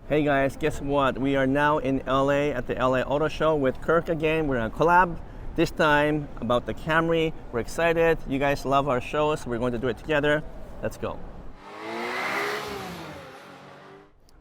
Hey guys, guess what? We are now in LA at the LA Auto Show with Kirk again. We're on collab, this time about the Camry. We're excited. You guys love our shows. We're going to do it together. Let's go.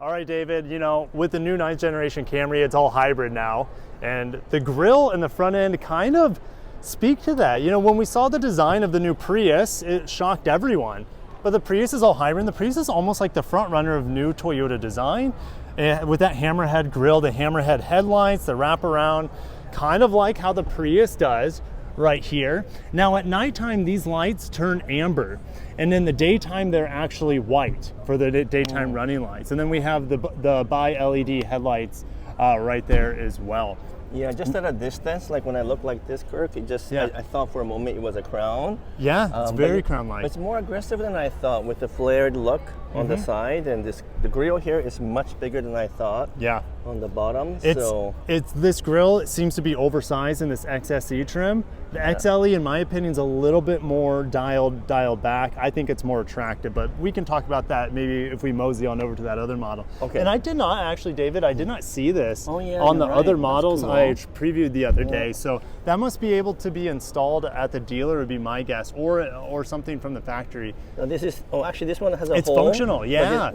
All right, David, you know, with the new 9th generation Camry, it's all hybrid now. And the grille and the front end kind of speak to that. You know, when we saw the design of the new Prius, it shocked everyone. But the Prius is all hybrid. The Prius is almost like the front runner of new Toyota design. And with that hammerhead grille, the hammerhead headlights, the wraparound, kind of like how the Prius does right here. Now at nighttime, these lights turn amber. And in the daytime, they're actually white for the daytime running lights. And then we have the bi-LED headlights right there as well. Yeah, just at a distance, like when I look like this, Kirk, it just, I thought for a moment it was a crown. Yeah, it's very crown-like. It's more aggressive than I thought with the flared look on the side, and the grille here is much bigger than I thought. Yeah. On the bottom, it's this grille, it seems to be oversized in this XSE trim. The XLE, in my opinion, is a little bit more dialed back. I think it's more attractive, but we can talk about that maybe if we mosey on over to that other model. Okay. And I did not actually, David, I did not see this on the other models I previewed the other day. So that must be able to be installed at the dealer, would be my guess, or something from the factory. This is, actually this one has a hole. It's functional, yeah.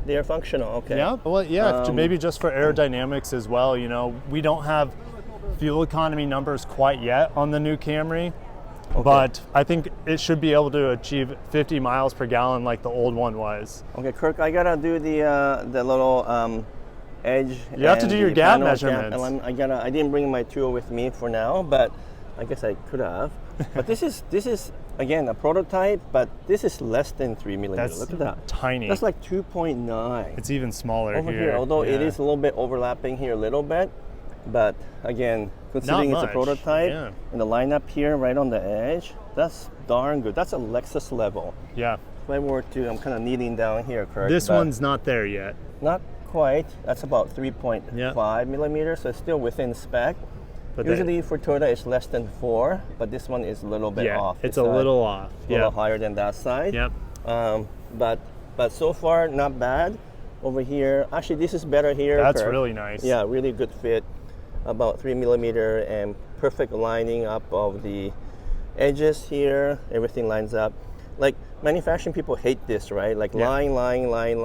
They are functional, okay. Yeah, well, yeah, maybe just for aerodynamics as well. You know, we don't have fuel economy numbers quite yet on the new Camry, but I think it should be able to achieve 50 miles per gallon like the old one was. Okay, Kirk, I gotta do the little edge. You have to do your gap measurements. I didn't bring my tool with me for now, but I guess I could have. But this is again a prototype, but this is less than 3 millimeters. Look at that. Tiny. That's like 2.9. It's even smaller over here. Although it is a little bit overlapping here a little bit. But again, considering it's a prototype and the lineup here right on the edge, that's darn good. That's a Lexus level. Yeah. If I were to, I'm kind of kneading down here, Kirk. This one's not there yet. Not quite. That's about 3.5 millimeters, so it's still within spec. But usually for Toyota, it's less than 4, but this one is a little bit off. It's a little off. A little higher than that side. Yep. But so far, not bad. Over here, actually, this is better here. That's really nice. Yeah, really good fit. About 3 millimeter and perfect lining up of the edges here. Everything lines up. Like manufacturing people hate this, right? Like line. Right.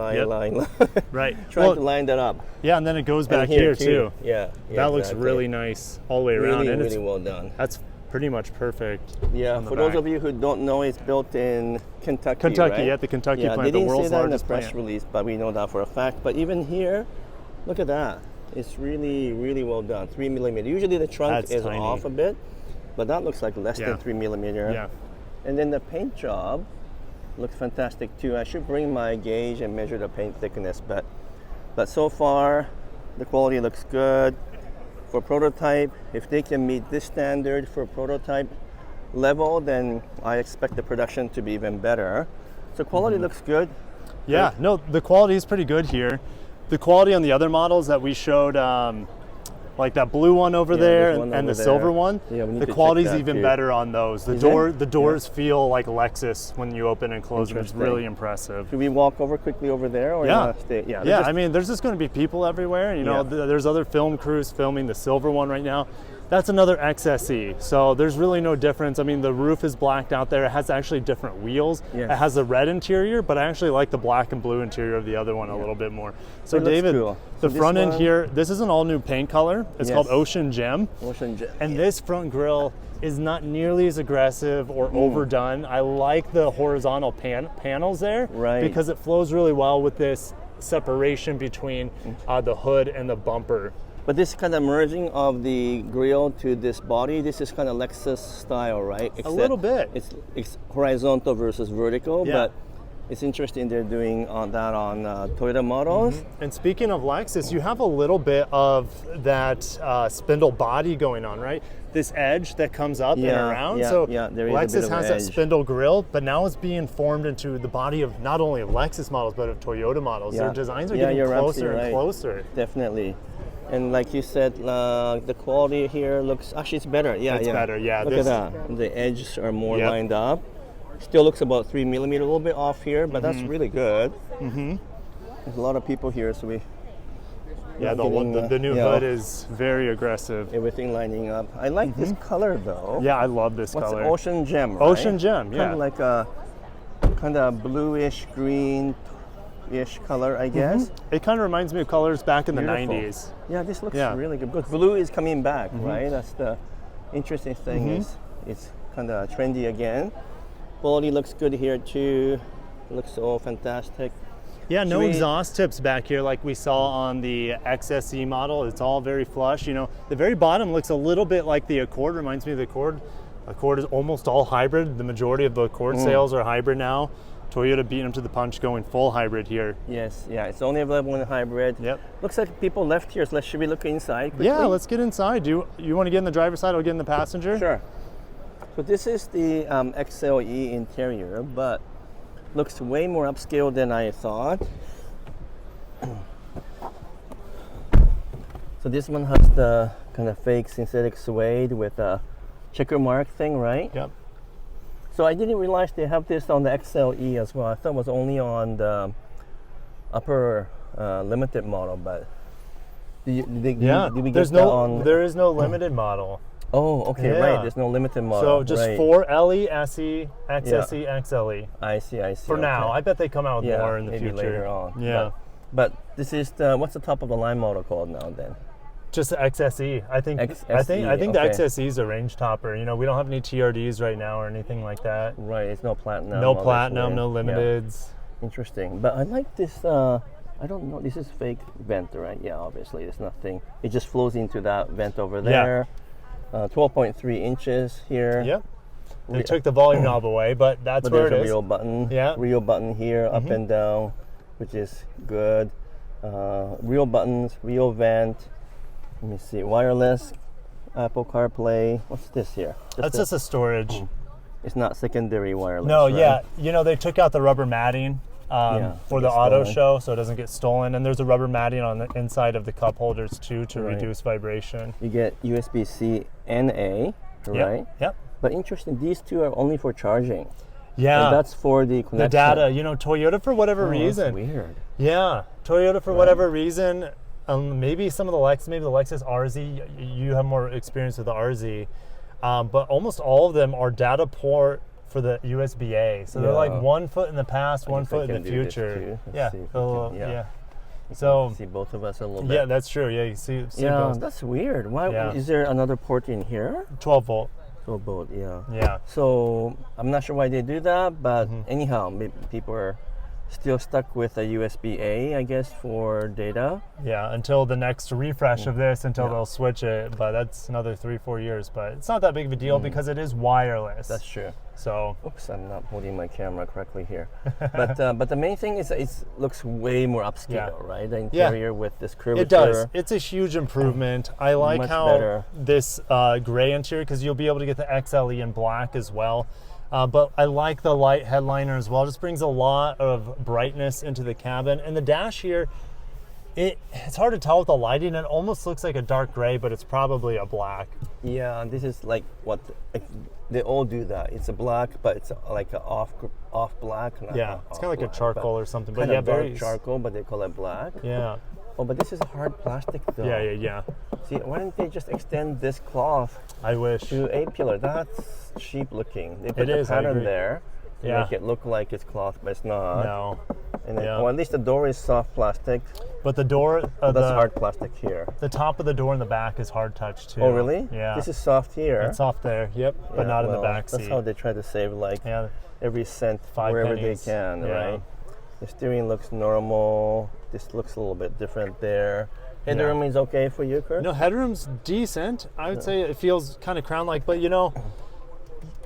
Trying to line that up. Yeah, and then it goes back here too. Yeah. That looks really nice all the way around. Really, really well done. That's pretty much perfect. Yeah, for those of you who don't know, it's built in Kentucky. Kentucky, right? The Kentucky plant, the world's largest plant. They didn't say that in the press release, but we know that for a fact. But even here, look at that. It's really, really well done. 3 millimeter. Usually the trunk is off a bit, but that looks like less than 3 millimeter. Yeah. And then the paint job looks fantastic too. I should bring my gauge and measure the paint thickness, but so far the quality looks good. For prototype, if they can meet this standard for prototype level, then I expect the production to be even better. So quality looks good. Yeah, no, the quality is pretty good here. The quality on the other models that we showed, like that blue one over there and the silver one, the quality is even better on those. The doors feel like Lexus when you open and close them. It's really impressive. Should we walk over quickly over there, or stay? Yeah. I mean, there's just going to be people everywhere. You know, there's other film crews filming the silver one right now. That's another XSE, so there's really no difference. I mean, the roof is blacked out there. It has actually different wheels. It has the red interior, but I actually like the black and blue interior of the other one a little bit more. So David, the front end here, this is an all new paint color. It's called Ocean Gem. Ocean Gem. And this front grille is not nearly as aggressive or overdone. I like the horizontal panels there because it flows really well with this separation between the hood and the bumper. But this kind of merging of the grille to this body, this is kind of Lexus style, right? Except a little bit. It's horizontal versus vertical, but it's interesting they're doing that on Toyota models. And speaking of Lexus, you have a little bit of that spindle body going on, right? This edge that comes up and around. Lexus has that spindle grille, but now it's being formed into the body of not only of Lexus models, but of Toyota models. Their designs are getting closer and closer. Definitely. And like you said, the quality here looks, actually it's better. It's better, Look at that. The edges are more lined up. Still looks about 3 millimeter, a little bit off here, but that's really good. There's a lot of people here, so we Yeah, the new hood is very aggressive. Everything lining up. I like this color though. Yeah, I love this color. Ocean gem, right? Ocean gem, yeah. Kind of like a bluish, greenish color, I guess. It kind of reminds me of colors back in the 90s. Yeah, this looks really good because blue is coming back, right? That's the interesting thing is it's kind of trendy again. Quality looks good here too. Looks all fantastic. Yeah, no exhaust tips back here like we saw on the XSE model. It's all very flush. You know, the very bottom looks a little bit like the Accord, reminds me of the Accord. Accord is almost all hybrid. The majority of the Accord sales are hybrid now. Toyota beating them to the punch going full hybrid here. Yes, yeah, it's only available in hybrid. Yep. Looks like people left here, so should we look inside quickly? Yeah, let's get inside. Do you want to get in the driver's side or get in the passenger? Sure. So this is the XLE interior, but looks way more upscale than I thought. So this one has the kind of fake synthetic suede with a checker mark thing, right? Yep. So I didn't realize they have this on the XLE as well. I thought it was only on the upper limited model, but did we get that on? There is no limited model. Oh, okay, right. There's no limited model. So just for LE, SE, XSE, XLE. I see. For now, I bet they come out with more in the maybe future. later on. Yeah. But this is what's the top of the line model called now then? Just the XSE. I think the XSE is a range topper. You know, we don't have any TRDs right now or anything like that. Right. It's no platinum. No platinum. No limiteds. Yeah. Interesting. But I like this. I don't know. This is fake vent, right? Yeah. Obviously, there's nothing. It just flows into that vent over there. 12.3 inches here. Yep. They took the volume knob away, but that's where it is. There's a real button. Yeah. Real button here, up and down, which is good. Real buttons, real vent. Let me see. Wireless, Apple CarPlay. What's this here? That's just a storage. It's not secondary wireless. No, right? yeah. You know, they took out the rubber matting for the auto show so it doesn't get stolen. And there's a rubber matting on the inside of the cup holders too to reduce vibration. You get USB-C and A, right? Yep. But interesting, these two are only for charging. Yeah. And that's for the connection. The data, you know, Toyota for whatever reason. That's weird. Yeah. Toyota for whatever reason. Maybe some of the Lexus RZ, you have more experience with the RZ, but almost all of them are data port for the USB-A. So they're like 1 foot in the past, 1 foot in the future. Yeah. So see both of us a little bit. Yeah, that's true. Yeah, you see both. That's weird. Why is there another port in here? 12 volt. 12 volt, yeah. Yeah. So I'm not sure why they do that, but anyhow, people are still stuck with a USB-A, I guess, for data. Yeah, until the next refresh of this, until they'll switch it. But that's another 3-4 years. But it's not that big of a deal because it is wireless. That's true. So, oops, I'm not holding my camera correctly here. But the main thing is it looks way more upscale, right? The interior with this curvature. It does. It's a huge improvement. I like how this gray interior, because you'll be able to get the XLE in black as well. But I like the light headliner as well. It just brings a lot of brightness into the cabin. And the dash here, it's hard to tell with the lighting. It almost looks like a dark gray, but it's probably a black. Yeah, this is like what they all do that. It's a black, but it's like an off black. Yeah, it's kind of like a charcoal or something. But yeah, very charcoal, but they call it black. Yeah. Oh, but this is a hard plastic though. Yeah. See, why didn't they just extend this cloth? I wish. To A-pillar. That's cheap looking. They put the pattern there to make it look like it's cloth, but it's not. No. And then, well, at least the door is soft plastic. But the door, that's hard plastic here. The top of the door in the back is hard touch too. Oh, really? Yeah. This is soft here. It's soft there. Yep. But not in the back seat. That's how they try to save every cent wherever they can, right? The steering looks normal. This looks a little bit different there. Headroom is okay for you, Kirk? No, headroom's decent. I would say it feels kind of crown-like, but you know,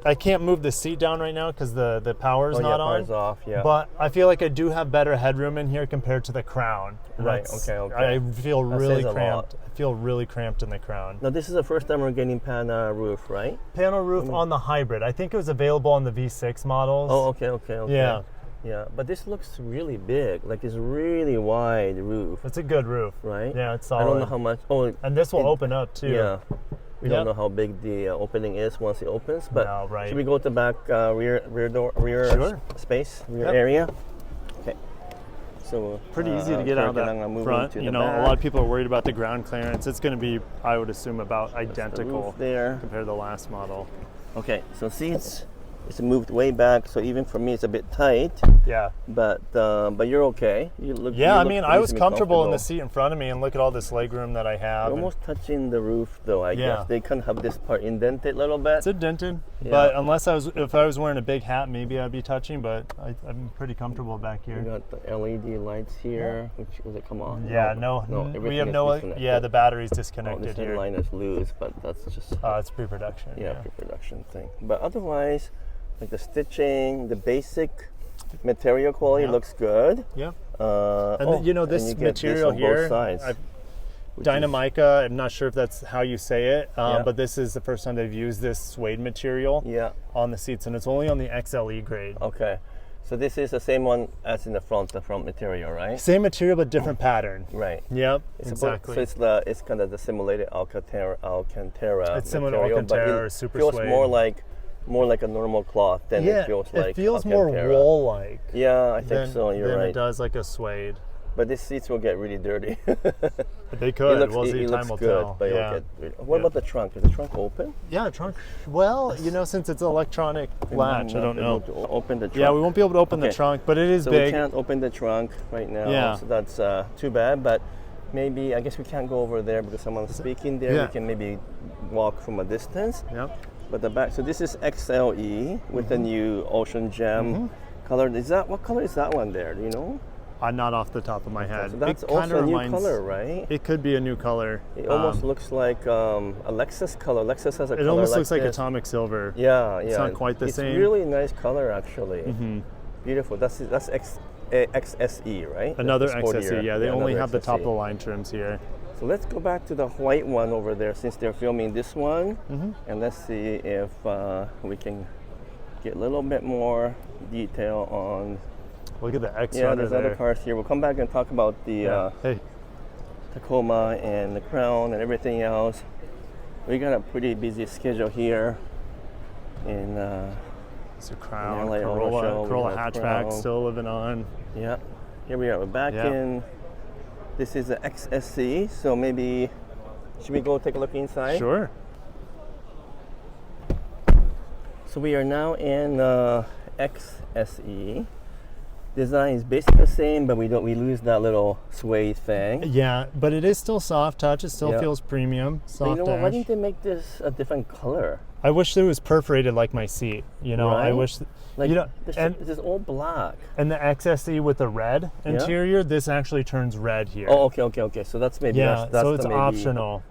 I can't move the seat down right now because the power's not on. Power's off, yeah. But I feel like I do have better headroom in here compared to the Crown. Right, okay. I feel really cramped. I feel really cramped in the Crown. Now, this is the first time we're getting panel roof, right? Panel roof on the hybrid. I think it was available on the V6 models. Oh, okay. Yeah. Yeah, but this looks really big. Like it's really wide roof. It's a good roof, right? Yeah, it's solid. I don't know how much. Oh, and this will open up too. Yeah, we don't know how big the opening is once it opens. But should we go to back rear space, rear area? Okay. So pretty easy to get out of that front. You know, a lot of people are worried about the ground clearance. It's going to be, I would assume, about identical there compared to the last model. Okay, so seats, it's moved way back, so even for me it's a bit tight. Yeah. But you're okay. You look. Yeah, you I look mean, I was comfortable in the seat in front of me, and look at all this leg room that I have. You're almost touching the roof, though. I guess they kind of have this part indented a little bit. It's indented, but if I was wearing a big hat, maybe I'd be touching. But I'm pretty comfortable back here. You got the LED lights here. Which will it come on? Yeah, no. We have no. Yeah, the battery's disconnected here. The line is loose, but that's just. It's pre-production. Yeah, pre-production thing. But otherwise, like the stitching, the basic material quality looks good. Yeah. And this material here, Dynamica, I'm not sure if that's how you say it, but this is the first time they've used this suede material on the seats, and it's only on the XLE grade. Okay. So this is the same one as in the front material, right? Same material, but different pattern. Right. Yep, exactly. So it's kind of the simulated Alcantara It's similar to Alcantara or super feels suede. more like a normal cloth than it feels like. It feels more wool-like. Yeah, I think so. You're right. Than it does like a suede. But these seats will get really dirty. They could. It looks good, but what about the trunk? Is the trunk open? Yeah, trunk. Well, since it's electronic latch, I don't know. Open the trunk. Yeah, we won't be able to open the trunk, but it is so big. We can't open the trunk right now. Yeah. So that's too bad. But maybe I guess we can't go over there because someone's speaking there. We can maybe walk from a distance. Yep. But the back. So this is XLE with the new Ocean Gem color. What color is that one there? Do you know? Not off the top of my head. So that's also a new color, right? It could be a new color. It almost looks like a Lexus color. Lexus has a color. It almost looks like atomic silver. Yeah. It's not quite the same. It's really nice color, actually. Beautiful. That's XSE, right? Another XSE. Yeah, they only have the top of the line trims here. So let's go back to the white one over there since they're filming this one, and let's see if we can get a little bit more detail on. Look at the X Yeah, there's other cars here. We'll come back and talk about the Tacoma and the Crown and everything else. We got a pretty busy schedule here in it's a Crown, Corolla hatchback still living on. Yeah, here we are. We're back in. This is the XSC, so maybe should we go take a look inside? Sure. So we are now in XSE. Design is basically the same, but we lose that little suede thing. Yeah, but it is still soft touch. It still feels premium. Soft what? Why didn't they make this a different color? I wish it was perforated like my seat. I wish. This is all black. And the XSE with the red interior, this actually turns red here. Oh, okay. So that's maybe that's so it's optional.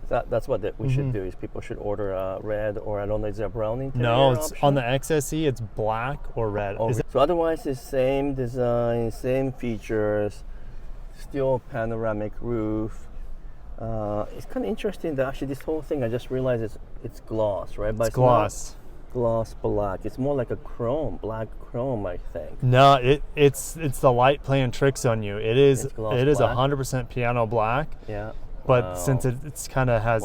That's what we should do. Is people should order red, or I don't know, is there a brown interior? No, it's on the XSE. It's black or red. So otherwise, it's same design, same features, still panoramic roof. It's kind of interesting that actually this whole thing, I just realized it's gloss, right? But it's gloss. Gloss black. It's more like a black chrome, I think. No, it's the light playing tricks on you. It is 100% piano black. Yeah. But since it's kind of has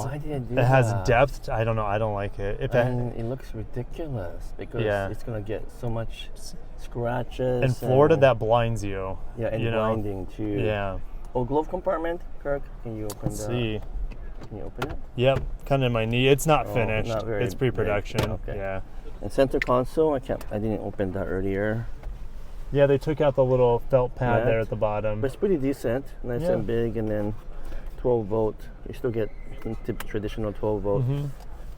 has depth, I don't know. I don't like it. It looks ridiculous because it's gonna get so much scratches. In Florida, that blinds you. Yeah, and blinding too. Yeah. Oh, glove compartment, Kirk. Can you open see. Can you open it? Yep, kind of in my knee. It's not finished. Not very it's pre-production. Big. Okay. Yeah. And center console, I didn't open that earlier. Yeah, they took out the little felt pad there at the bottom. But it's pretty decent, nice and big, and then 12 volt. You still get traditional 12 volt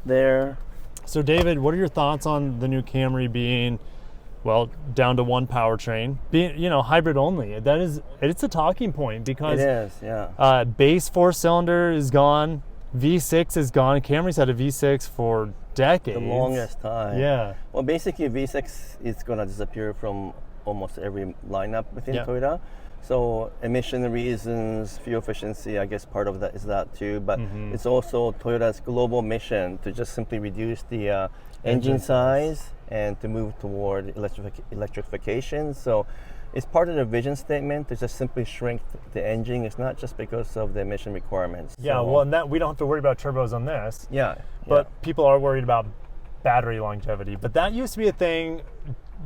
there. So David, what are your thoughts on the new Camry being, well, down to one powertrain, being hybrid only? It's a talking point because it is, yeah. Base 4-cylinder is gone, V6 is gone. Camry's had a V6 for decades. The longest time. Yeah. Well, basically V6 is gonna disappear from almost every lineup within Toyota. So emission reasons, fuel efficiency, I guess part of that is that too. But it's also Toyota's global mission to just simply reduce the engine size and to move toward electrification. So it's part of their vision statement to just simply shrink the engine. It's not just because of the emission requirements. Yeah, well, and that we don't have to worry about turbos on this. Yeah. But people are worried about battery longevity. But that used to be a thing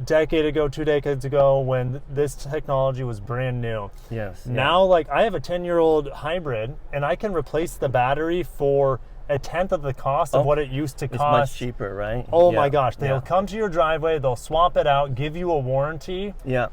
decade ago, 2 decades ago, when this technology was brand new. Yes. Now, like, I have a 10-year-old hybrid, and I can replace the battery for a tenth of the cost of what it used to cost. It's much cheaper, right? Oh my gosh. They'll come to your driveway, they'll swap it out, give you a warranty. Yeah.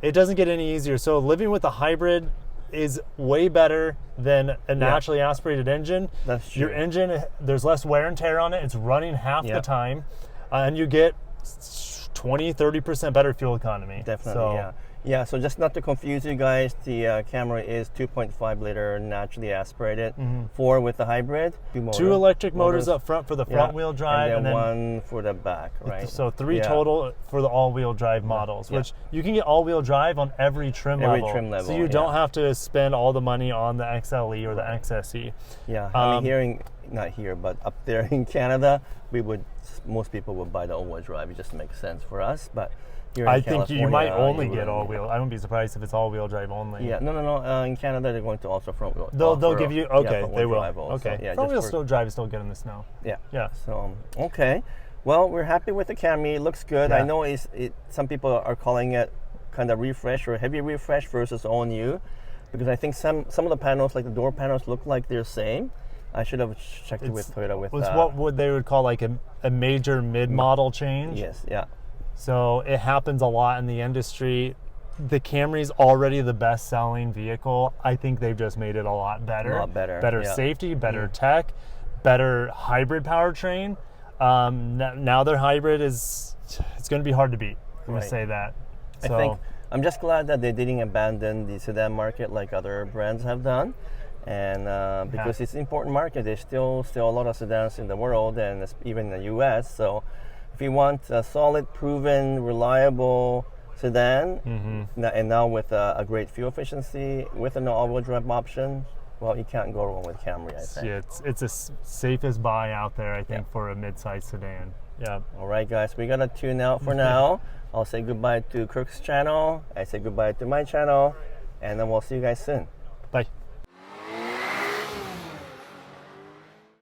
It doesn't get any easier. So living with a hybrid is way better than a naturally aspirated engine. That's true. Your engine, there's less wear and tear on it. It's running half the time, and you get 20-30% better fuel economy. Definitely, yeah. So just not to confuse you guys, the Camry is 2.5 liter naturally aspirated, 4 with the hybrid, 2 electric motors up front for the front wheel drive, and then 1 for the back, right? So 3 total for the all-wheel drive models, which you can get all-wheel drive on every trim level. So you don't have to spend all the money on the XLE or the XSE. Yeah, I mean, not here, but up there in Canada, most people would buy the all-wheel drive. It just makes sense for us, but here in I think you might only get all-wheel. I wouldn't be surprised if it's all-wheel drive only. Yeah, no. In Canada, they're going to also front-wheel. They'll give you, they will. Okay, yeah, front-wheel drive is still good in the snow. Yeah. So, okay. Well, we're happy with the Camry. It looks good. I know some people are calling it kind of refresh or heavy refresh versus all new, because I think some of the panels, like the door panels, look like they're the same. I should have checked it with Toyota. It's what they would call like a major mid-model change. Yes, yeah. So it happens a lot in the industry. The Camry's already the best-selling vehicle. I think they've just made it a lot better. Better safety, better tech, better hybrid powertrain. Now their hybrid it's going to be hard to beat. I'm going to say that. So, I think I'm just glad that they didn't abandon the sedan market like other brands have done. And because it's an important market, there's still a lot of sedans in the world, and even in the U.S. So if you want a solid, proven, reliable sedan, and now with a great fuel efficiency, with an all-wheel drive option, well, you can't go wrong with Camry, I think. Yeah, it's the safest buy out there, I think, for a mid-size sedan. Yeah. All right, guys, we got to tune out for now. I'll say goodbye to Kirk's channel. I say goodbye to my channel, and then we'll see you guys soon. Bye.